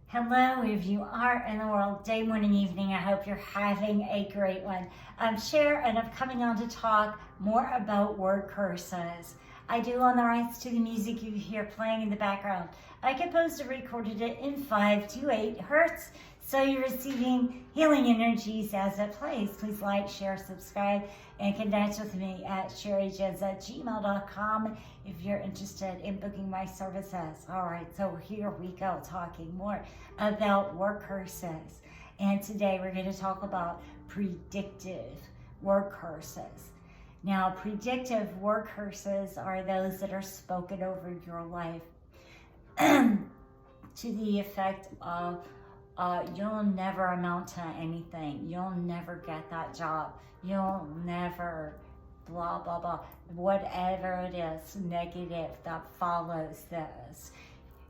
Hello, if you are in the world, day, morning, evening, I hope you're having a great one. I'm Cher, and I'm coming on to talk more about word curses. I do own the rights to the music you hear playing in the background. I composed and recorded it in 5 to 8 hertz, so you're receiving healing energies as it plays. Please like, share, subscribe, and connect with me at sherrijens@gmail.com if you're interested in booking my services. All right, so here we go, talking more about word curses. And today we're going to talk about predictive word curses. Now, predictive word curses are those that are spoken over your life to the effect of you'll never amount to anything. You'll never get that job. You'll never blah, blah, blah. Whatever it is negative that follows this.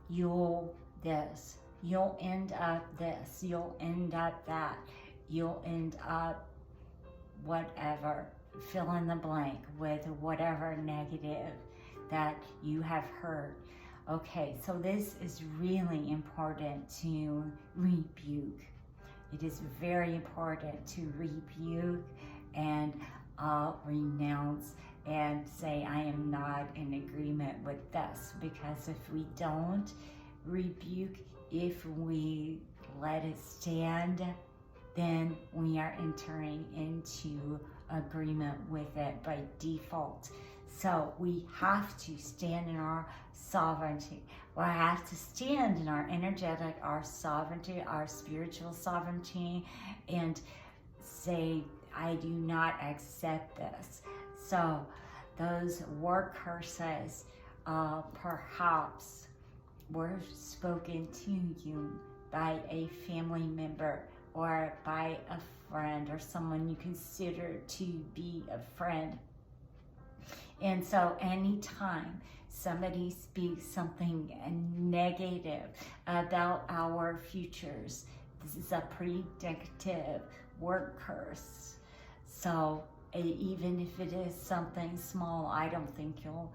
You'll end up this. You'll end up that. You'll end up whatever. Fill in the blank with whatever negative that you have heard. Okay, so this is really important to rebuke. It is very important to rebuke and renounce and say, I am not in agreement with this. Because if we don't rebuke, if we let it stand, then we are entering into agreement with it by default. So we have to stand in our sovereignty. We have to stand in our energetic, our sovereignty, our spiritual sovereignty, and say, I do not accept this. So those word curses perhaps were spoken to you by a family member or by a friend or someone you consider to be a friend. And so anytime somebody speaks something negative about our futures, this is a predictive word curse. So even if it is something small, I don't think you'll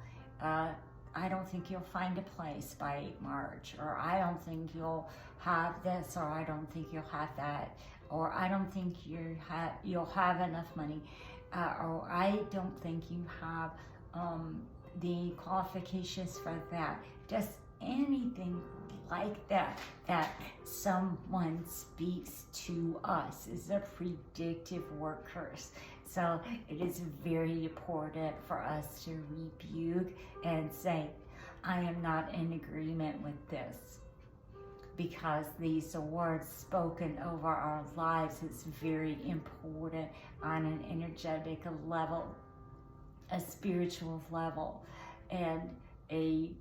find a place by March, or I don't think you'll have this, or I don't think you'll have that, or I don't think you'll have enough money, or I don't think you have the qualifications for that. Just anything like that someone speaks to us is a predictive word curse. So it is very important for us to rebuke and say, I am not in agreement with this. Because these words spoken over our lives is very important on an energetic level, a spiritual level, and a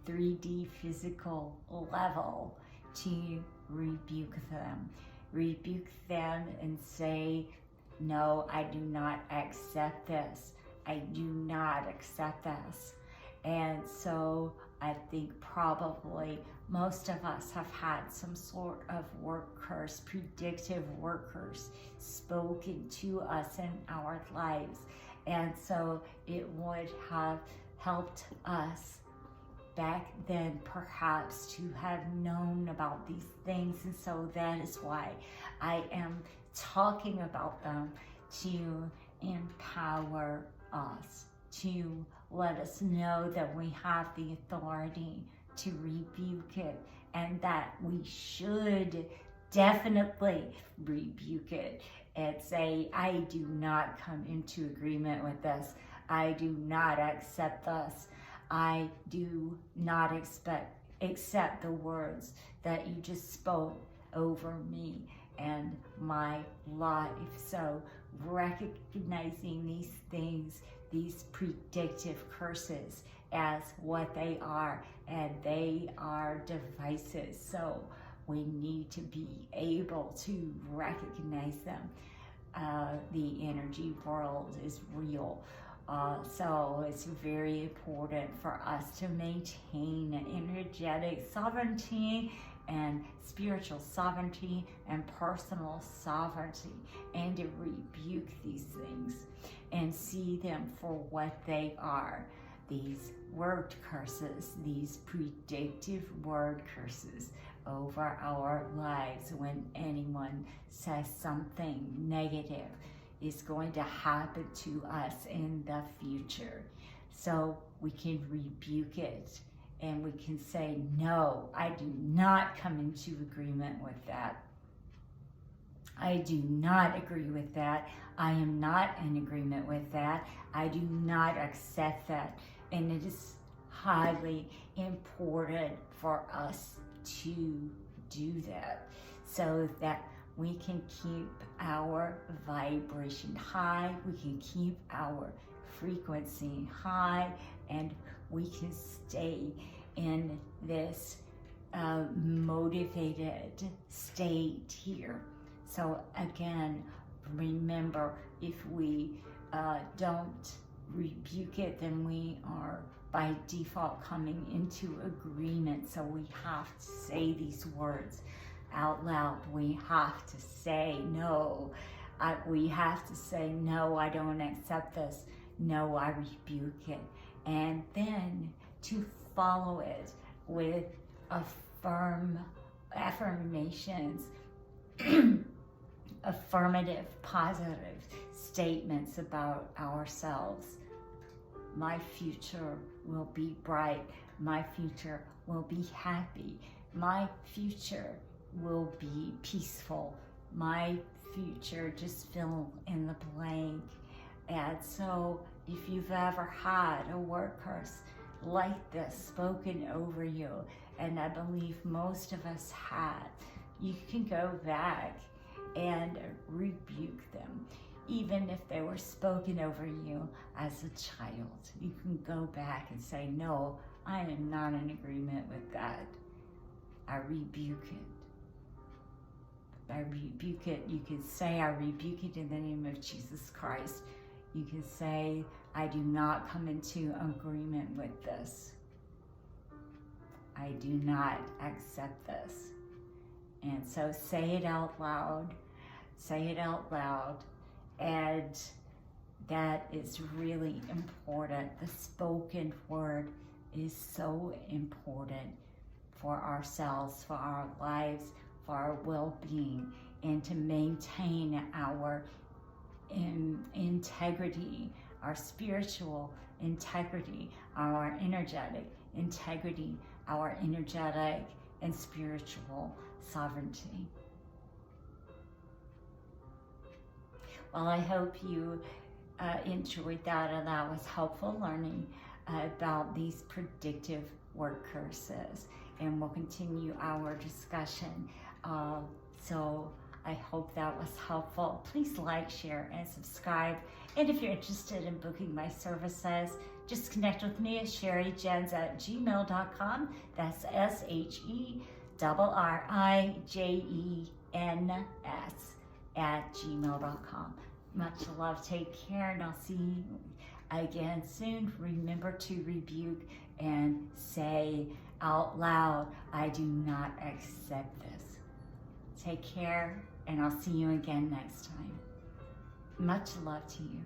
3D physical level to rebuke them. Rebuke them and say, no, I do not accept this. I do not accept this. And so I think probably most of us have had some sort of word curse, predictive word curse spoken to us in our lives. And so it would have helped us back then perhaps to have known about these things. And so that is why I am talking about them, to empower us, to let us know that we have the authority to rebuke it, and that we should definitely rebuke it and say, I do not come into agreement with this. I do not accept this. I do not accept the words that you just spoke over me and my life. So recognizing these things, these predictive curses, as what they are, and they are devices. So we need to be able to recognize them. The energy world is real. So it's very important for us to maintain an energetic sovereignty and spiritual sovereignty and personal sovereignty, and to rebuke these things and see them for what they are. these word curses, these predictive word curses over our lives. When anyone says something negative is going to happen to us in the future. So we can rebuke it and we can say, no, I do not come into agreement with that. I do not agree with that. I am not in agreement with that. I do not accept that. And it is highly important for us to do that so that we can keep our vibration high, we can keep our frequency high, and we can stay in this motivated state here. So again, remember, if we don't rebuke it, then we are by default coming into agreement. So we have to say these words out loud. We have to say no. We have to say no, I don't accept this. No, I rebuke it. And then to follow it with affirmations, affirmative, positive statements about ourselves. My future will be bright. My future will be happy. My future will be peaceful. My future, just fill in the blank. And so if you've ever had a word curse like this spoken over you, and I believe most of us had, you can go back and rebuke them. Even if they were spoken over you as a child, you can go back and say, no, I am not in agreement with that. I rebuke it. I rebuke it. You can say, I rebuke it in the name of Jesus Christ. You can say, I do not come into agreement with this. I do not accept this. And so say it out loud. Say it out loud. And that is really important. The spoken word is so important for ourselves, for our lives, for our well-being, and to maintain our integrity, our spiritual integrity, our energetic integrity, our energetic and spiritual sovereignty. Well, I hope you enjoyed that and that was helpful learning about these predictive word curses. And we'll continue our discussion. So I hope that was helpful. Please like, share, and subscribe. And if you're interested in booking my services, just connect with me at sherrijens@gmail.com. That's SHERRIJENS@gmail.com. Much love, take care, and I'll see you again soon. Remember to rebuke and say out loud, I do not accept this. Take care, and I'll see you again next time. Much love to you.